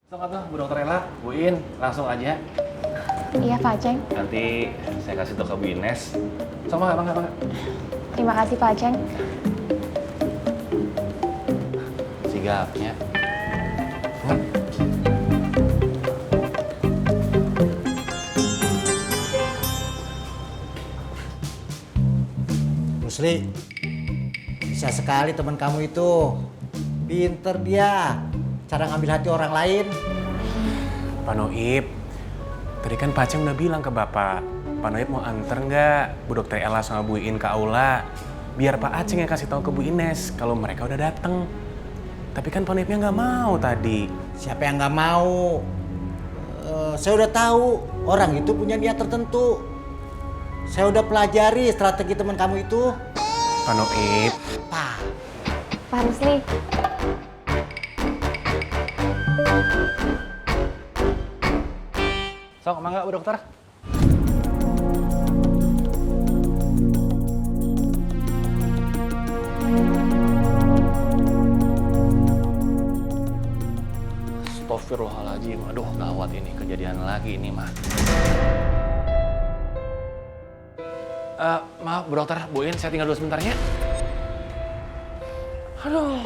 Sok atuh Bu Dokter Ella, Bu In, langsung aja. Iya Pak Aceng. Nanti saya kasih tau ke Bu Ines. Sok mangga. Terima kasih Pak Aceng. Sigapnya. Rusli, bisa sekali teman kamu itu. Pinter dia, cara ngambil hati orang lain. Pak Noib, tadi kan Pak Aceng udah bilang ke Bapak, Pak Noib mau anter nggak Bu Dokter Ella sama Bu In ke aula? Biar Pak Aceng yang kasih tahu ke Bu Ines kalau mereka udah dateng. Tapi kan Pak Noibnya nggak mau tadi. Siapa yang nggak mau? Saya udah tahu orang itu punya niat tertentu. Saya udah pelajari strategi teman kamu itu. Pak Noib, Pak Rusli. Sok mangga Bu Dokter. Astagfirullahaladzim, aduh gawat ini, kejadian lagi ini mah. Maaf Bu Dokter, Bu In, saya tinggal dulu sebentar ya. Aduh.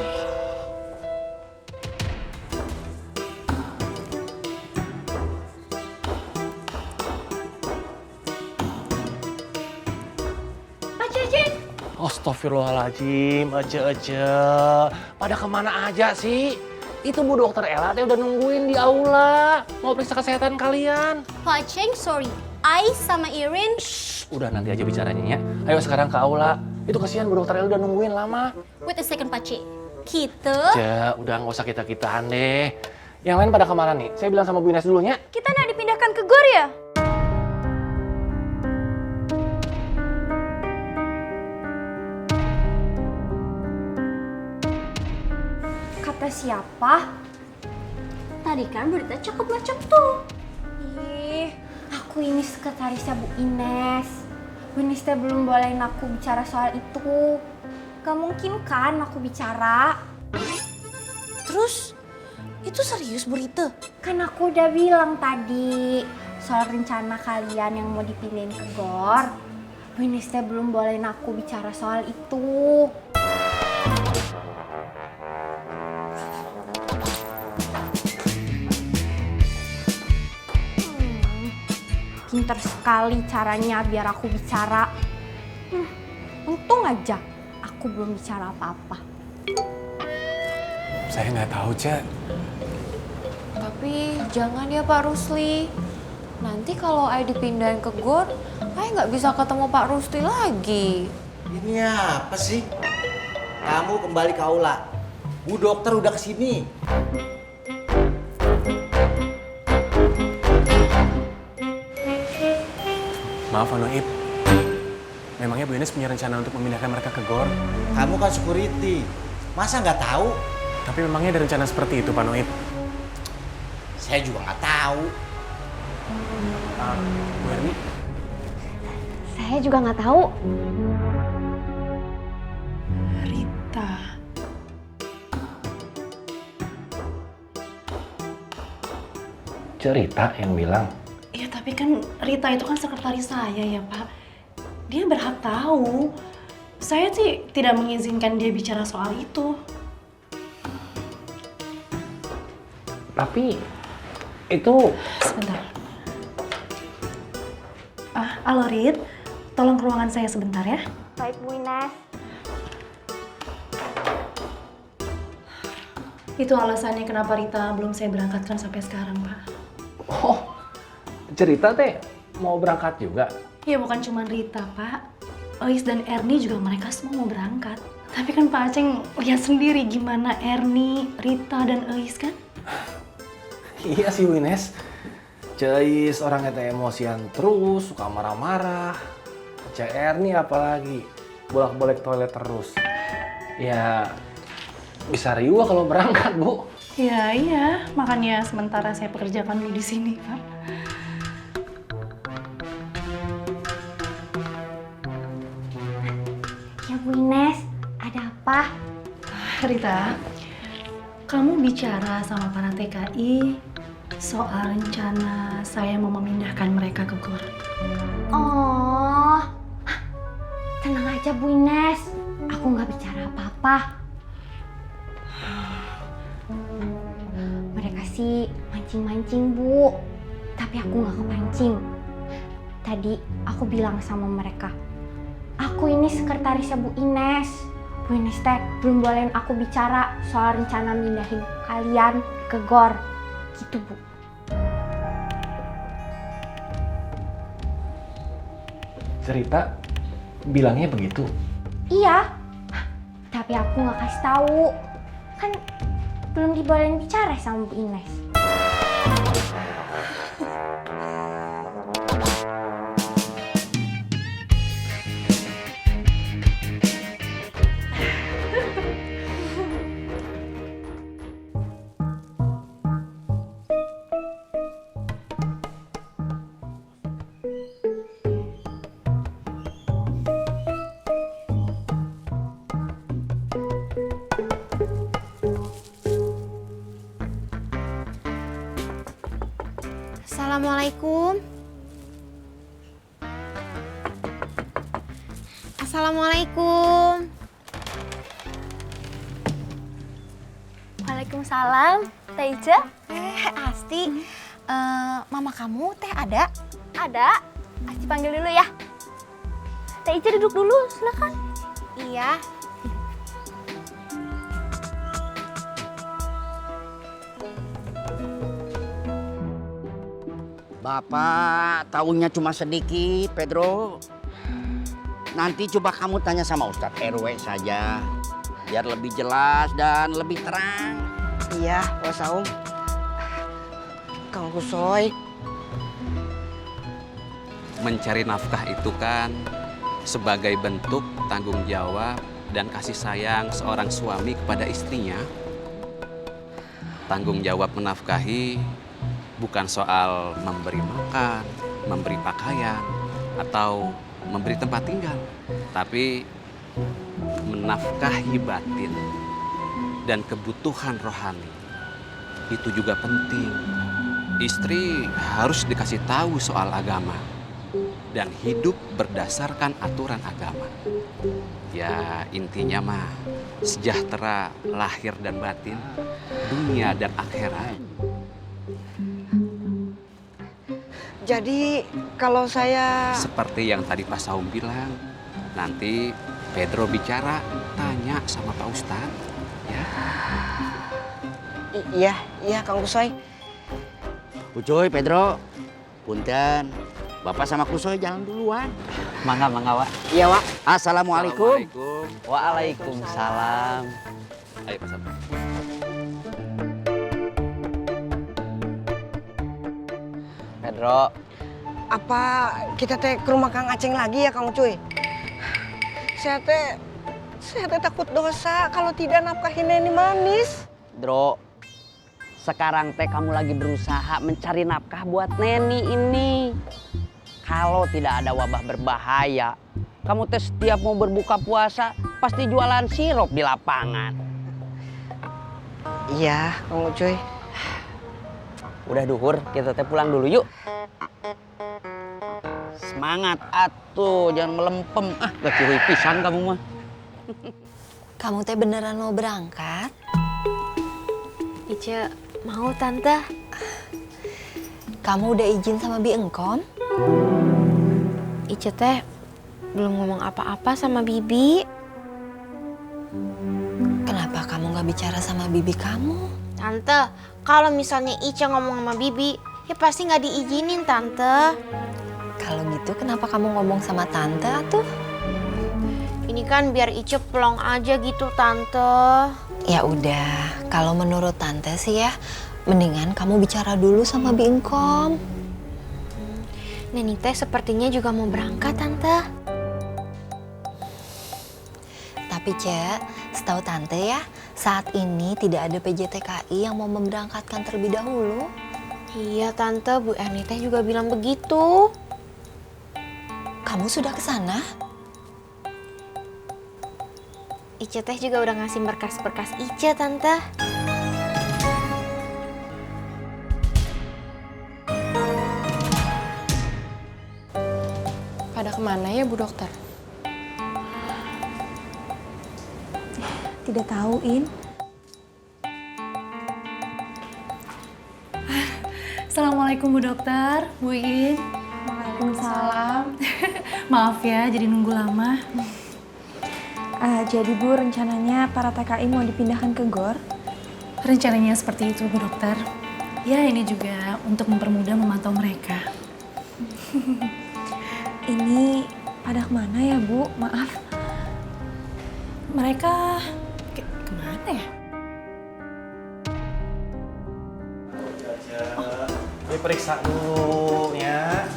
Astagfirullahaladzim, aja. Pada kemana aja sih? Itu Bu Dokter Ella teh udah nungguin di aula. Mau periksa kesehatan kalian. Pak Aceng, sorry. I sama Irin. Udah nanti aja bicaranya ya. Ayo sekarang ke aula. Itu kasihan Bu Dokter Ella udah nungguin lama. Wait a second, Pak Aceng. Kita? Ya, udah nggak usah kita-kitaan deh. Yang lain pada kemana nih? Saya bilang sama Bu Ines dulu ya. Kita nak dipindahkan ke GOR ya? Kata siapa? Tadi kan berita cakep-cakep tuh. Ih, aku ini sekretarisnya Bu Ines. Bu Ines teh belum bolehin aku bicara soal itu. Gak mungkin kan aku bicara. Terus, itu serius berita? Kan aku udah bilang tadi soal rencana kalian yang mau dipindahin ke GOR. Bu Ines teh belum bolehin aku bicara soal itu. Pinter sekali caranya biar aku bicara. Untung aja aku belum bicara apa-apa. saya nggak tahu, Cak. Tapi jangan ya Pak Rusli. Nanti kalau Ai dipindahin ke GOR, Ai nggak bisa ketemu Pak Rusli lagi. Ini apa sih? Kamu kembali ke aula. Bu dokter udah kesini. Maaf Pak Noib, memangnya Bu Ines punya rencana untuk memindahkan mereka ke GOR? Kamu kan security. Masa nggak tahu? Tapi memangnya ada rencana seperti itu Pak Noib? Saya juga nggak tahu. Bu Erni? Saya juga nggak tahu. Rita. Cerita yang bilang. Ya tapi kan Rita itu kan sekretaris saya ya Pak. Dia berhak tahu. Saya sih tidak mengizinkan dia bicara soal itu. Tapi itu Sebentar. Halo Rit, tolong ke ruangan saya sebentar ya. Baik Bu Ines. Itu alasannya kenapa Rita belum saya berangkatkan sampai sekarang Pak. oh, cerita teh mau berangkat juga. Ya bukan cuma Rita Pak. Eis dan Erni juga mereka semua mau berangkat. Tapi kan Pak Aceng lihat sendiri gimana Erni, Rita, dan Eis kan? Iya sih Bu Ines. Ceis orangnya teh emosian terus, suka marah-marah. CR nih apalagi bolak-balik toilet terus. Ya bisa riuh kalau berangkat Bu. Iya, makanya sementara saya pekerjakan dulu di sini, Pak. Ya Bu Ines, ada apa? Rita, kamu bicara sama para TKI soal rencana saya mau memindahkan mereka ke GOR. Oh, tenang aja Bu Ines. Aku nggak bicara apa-apa. Mereka sih mancing-mancing Bu, tapi aku nggak kepancing. Tadi aku bilang sama mereka, aku ini sekretarisnya Bu Ines. Bu Ines teh belum bolehin aku bicara soal rencana mindahin kalian ke GOR. Gitu Bu. Cerita bilangnya begitu. Iya, tapi aku nggak kasih tahu. Kan belum dibolehin bicara sama Bu Ines. Assalamualaikum. Assalamualaikum. Waalaikumsalam, Teh Ica. Asti, mama kamu teh ada? Ada? Asti panggil dulu ya. Teh Ica duduk dulu, silakan. Iya. Bapak tahunya cuma sedikit, Pedro. Nanti coba kamu tanya sama Ustadz RW saja, biar lebih jelas dan lebih terang. Iya, Pak Saum. Kang Kusoy. Mencari nafkah itu kan sebagai bentuk tanggung jawab dan kasih sayang seorang suami kepada istrinya. Tanggung jawab menafkahi bukan soal memberi makan, memberi pakaian, atau memberi tempat tinggal. Tapi menafkahi batin dan kebutuhan rohani itu juga penting. Istri harus dikasih tahu soal agama dan hidup berdasarkan aturan agama. Ya intinya mah sejahtera lahir dan batin, dunia dan akhirat. Jadi kalau saya... Seperti yang tadi Pak Saum bilang, nanti Pedro bicara, tanya sama Pak Ustadz. Ya. Iya Kang Kusoy. Kucoy, Pedro, punten. Bapak sama Kusoy jalan duluan. Mangga, Wak. Iya, Wak. Assalamualaikum. Waalaikumsalam. Ayo Pak Saum. Pedro, Apa kita teh ke rumah Kang Aceng lagi ya Kang Cuy? Saya teh takut dosa kalau tidak nafkahin Neni Manis. Dro, sekarang teh kamu lagi berusaha mencari nafkah buat Neni ini. Kalau tidak ada wabah berbahaya, kamu teh setiap mau berbuka puasa pasti jualan sirup di lapangan. Iya, Kang Cuy. Udah duhur, kita teh pulang dulu yuk. Semangat atuh, jangan melempem. Gak curi pisan kamu mah. Kamu teh beneran mau berangkat? Ica mau tante. Kamu udah izin sama Bi Engkom? Ica teh belum ngomong apa-apa sama Bibi. Kenapa kamu gak bicara sama Bibi kamu? Tante, kalau misalnya Ica ngomong sama Bibi, ya pasti nggak diizinin Tante. Kalau gitu kenapa kamu ngomong sama Tante atuh? Ini kan biar Ica plong aja gitu Tante. Ya udah, kalau menurut Tante sih ya, mendingan kamu bicara dulu sama Bi Engkom. Neni teh sepertinya juga mau berangkat Tante. Tapi Cek, setahu Tante ya, saat ini tidak ada PJTKI yang mau memberangkatkan terlebih dahulu. Iya Tante, Bu Erni teh juga bilang begitu. Kamu sudah ke sana? Ica teh juga udah ngasih berkas-berkas Ica Tante. Pada kemana ya Bu Dokter? Tidak tahu, In. Assalamualaikum Bu Dokter, Bu In. Waalaikumsalam. Maaf ya, jadi nunggu lama. Jadi Bu, rencananya para TKI mau dipindahkan ke GOR? Rencananya seperti itu Bu Dokter. Ya ini juga untuk mempermudah memantau mereka. Ini pada kemana ya Bu? Maaf. Mereka kemana ya? Diperiksa dulu ya.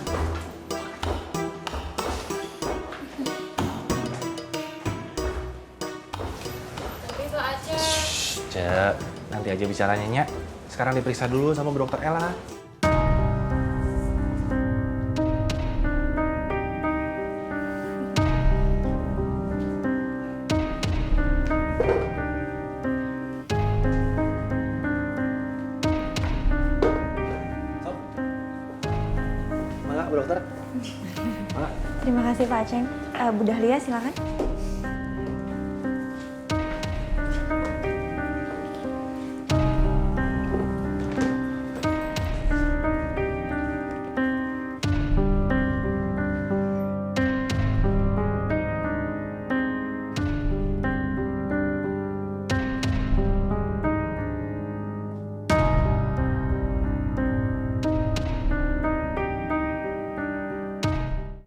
Cek, nanti aja bicaranya, Nya. Sekarang diperiksa dulu sama Bu Dokter Ella. Mangga, Bu Dokter. Mangga. Terima kasih Pak Aceng. Bu Dahlia silakan.